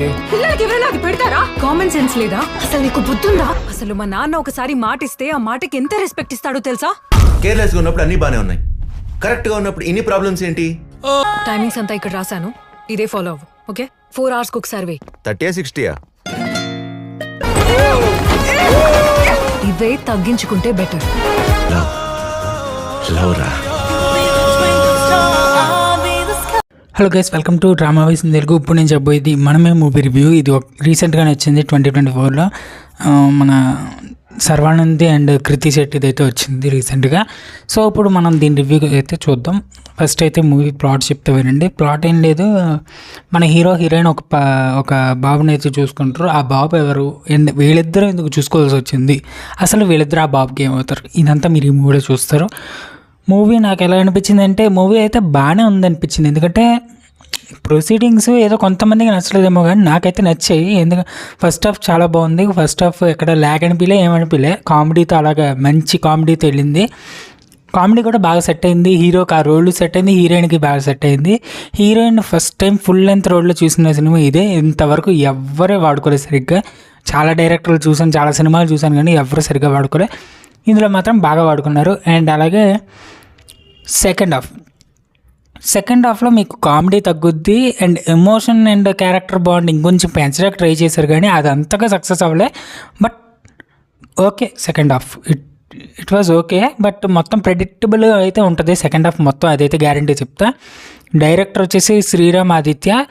పిల్లలకి ఎవరైనా అది పెడతారా? కామన్ సెన్స్ లేదా? అసలు నీకు బుద్ధుందా? అసలు మా నాన్న ఒకసారి మాట ఇస్తే ఆ మాటకి ఎంత రెస్పెక్ట్ ఇస్తాడో తెలుసా? కేర్లెస్ గా ఉన్నప్పుడు అన్ని బానే ఉన్నాయి, కరెక్ట్ గా ఉన్నప్పుడు ఇన్ని ప్రాబ్లమ్స్ ఏంటి? టైమింగ్స్ అంతా ఇక్కడ రాశాను, ఇదే ఫాలో అవ్వు. ఓకే, 4 hours కు ఒకసారి వేయి. 30 60 ఇవే తగ్గించుకుంటే better. Hello guys, welcome to drama wise in Telugu. ఇప్పుడు నేను చెప్పబోయేది మనమే మూవీ రివ్యూ. ఇది రీసెంట్గానే వచ్చింది 2024లో. మన సర్వానంది అండ్ కృతి శెట్టి అయితే వచ్చింది రీసెంట్గా. సో ఇప్పుడు మనం దీని రివ్యూ అయితే చూద్దాం. ఫస్ట్ అయితే మూవీ ప్లాట్ చెప్తే వినండి. ప్లాట్ ఏం లేదు, మన హీరో హీరోయిన్ ఒక బాబుని అయితే చూసుకుంటారు. ఆ బాబు ఎవరు, వీళ్ళిద్దరూ ఎందుకు చూసుకోవాల్సి వచ్చింది, అసలు వీళ్ళిద్దరు ఆ బాబుకి ఏమవుతారు, ఇదంతా మీరు ఈ మూవీలో చూస్తారు. మూవీ నాకు ఎలా అనిపించింది అంటే, మూవీ అయితే బాగానే ఉందనిపించింది. ఎందుకంటే ప్రొసీడింగ్స్ ఏదో కొంతమందికి నచ్చలేదేమో కానీ నాకైతే నచ్చాయి. ఎందుకంటే ఫస్ట్ హాఫ్ చాలా బాగుంది. ఫస్ట్ హాఫ్ ఎక్కడ ల్యాగ్ అనిపించలే, ఏమనిపించలే. కామెడీతో అలాగా మంచి కామెడీతో వెళ్ళింది. కామెడీ కూడా బాగా సెట్ అయింది. హీరోకి ఆ రోల్ సెట్ అయింది, హీరోయిన్కి బాగా సెట్ అయింది. Heroine first time full length రోల్లో చూసిన సినిమా ఇదే. ఇంతవరకు ఎవ్వరే వాడుకోలేదు సరిగ్గా. చాలా డైరెక్టర్లు చూసాను, చాలా సినిమాలు చూసాను, కానీ ఎవరు సరిగ్గా వాడుకోలే. ఇందులో మాత్రం బాగా వాడుకున్నారు. అండ్ అలాగే సెకండ్ హాఫ్లో మీకు కామెడీ తగ్గుద్ది and emotion and character bond ఇంకొంచెం పెంచడానికి ట్రై చేశారు, కానీ అది అంతగా సక్సెస్ అవ్వలే. But okay, second half it was okay. But మొత్తం ప్రెడిక్టబుల్ అయితే ఉంటుంది సెకండ్ హాఫ్ మొత్తం, అదైతే గ్యారంటీ చెప్తా. డైరెక్టర్ వచ్చేసి శ్రీరామ్ ఆదిత్య.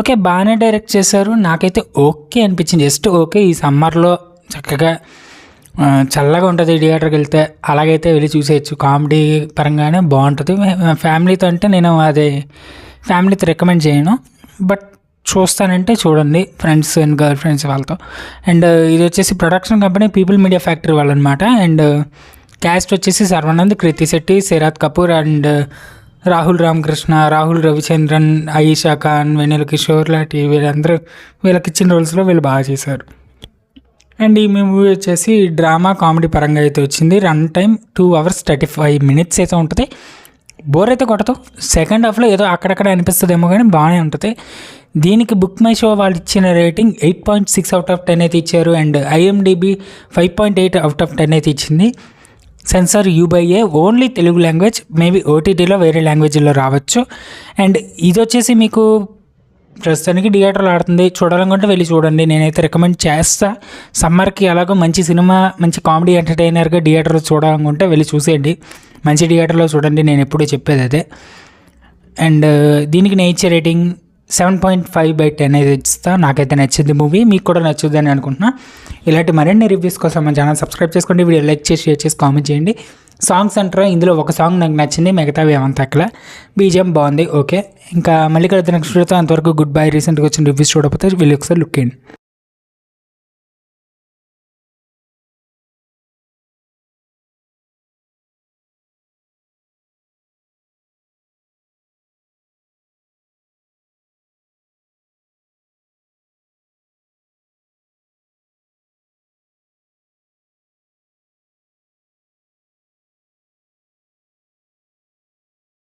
ఓకే, బాగానే డైరెక్ట్ చేశారు. నాకైతే ఓకే అనిపించింది, జస్ట్ ఓకే. ఈ సమ్మర్లో చక్కగా చల్లగా ఉంటుంది థియేటర్కి వెళ్తే, అలాగైతే వెళ్ళి చూసేయచ్చు. కామెడీ పరంగానే బాగుంటుంది. ఫ్యామిలీతో అంటే నేను అదే ఫ్యామిలీతో రికమెండ్ చేయను, బట్ చూస్తానంటే చూడండి ఫ్రెండ్స్ అండ్ గర్ల్ ఫ్రెండ్స్ వాళ్ళతో. అండ్ ఇది వచ్చేసి production company people media factory వాళ్ళు అనమాట. అండ్ క్యాస్ట్ వచ్చేసి సర్వానంద్, కృతి శెట్టి, సిరాజ్ కపూర్ అండ్ రాహుల్ రామకృష్ణ, రాహుల్ రవిచంద్రన్, ఆయిషా ఖాన్, వెన్నెల కిషోర్ లాంటి వీళ్ళకి ఇచ్చిన రోల్స్లో వీళ్ళు బాగా చేశారు. అండ్ ఈ మూవీ వచ్చేసి డ్రామా కామెడీ పరంగా అయితే వచ్చింది. రన్ టైం 2 hours 35 minutes అయితే ఉంటుంది. బోర్ అయితే కొట్టదు. సెకండ్ హాఫ్లో ఏదో అక్కడక్కడ అనిపిస్తుందేమో కానీ బాగానే ఉంటుంది. దీనికి బుక్ మై షో వాళ్ళు ఇచ్చిన రేటింగ్ 8.6 out of 10 అయితే ఇచ్చారు. అండ్ IMDb 5.8 out of 10 అయితే ఇచ్చింది. Censor UBA only Telugu language, maybe OTTలో వేరే లాంగ్వేజ్లో రావచ్చు. అండ్ ఇది వచ్చేసి మీకు ప్రస్తుతానికి థియేటర్లో ఆడుతుంది. చూడాలనుకుంటే వెళ్ళి చూడండి, నేనైతే రికమెండ్ చేస్తా. సమ్మర్కి అలాగో మంచి సినిమా, మంచి కామెడీ ఎంటర్టైనర్గా థియేటర్లో చూడాలనుకుంటే వెళ్ళి చూసేయండి. మంచి థియేటర్లో చూడండి, నేను ఎప్పుడూ చెప్పేది అదే. అండ్ దీనికి నేను ఇచ్చే రేటింగ్ 7.5/10 అయితే ఇస్తా. నాకైతే నచ్చింది మూవీ, మీకు కూడా నచ్చుద్ది అని అనుకుంటున్నా. ఇలాంటి మరిన్ని రివ్యూస్ కోసం మన ఛానల్ సబ్స్క్రైబ్ చేసుకోండి, వీడియో లైక్ చేసి షేర్ చేసి కామెంట్ చేయండి. సాంగ్స్ అంటారా, ఇందులో ఒక సాంగ్ నాకు నచ్చింది, మిగతావి ఏమంత అక్కడ బీజిఎం బాగుంది. ఓకే, ఇంకా మళ్ళీ కలుద్దాం నెక్స్ట్ వీడియోతో. అంతవరకు గుడ్ బై. రీసెంట్గా వచ్చిన రివ్యూస్ చూడకపోతే వీళ్ళు ఒకసారి లుక్ చేయండి.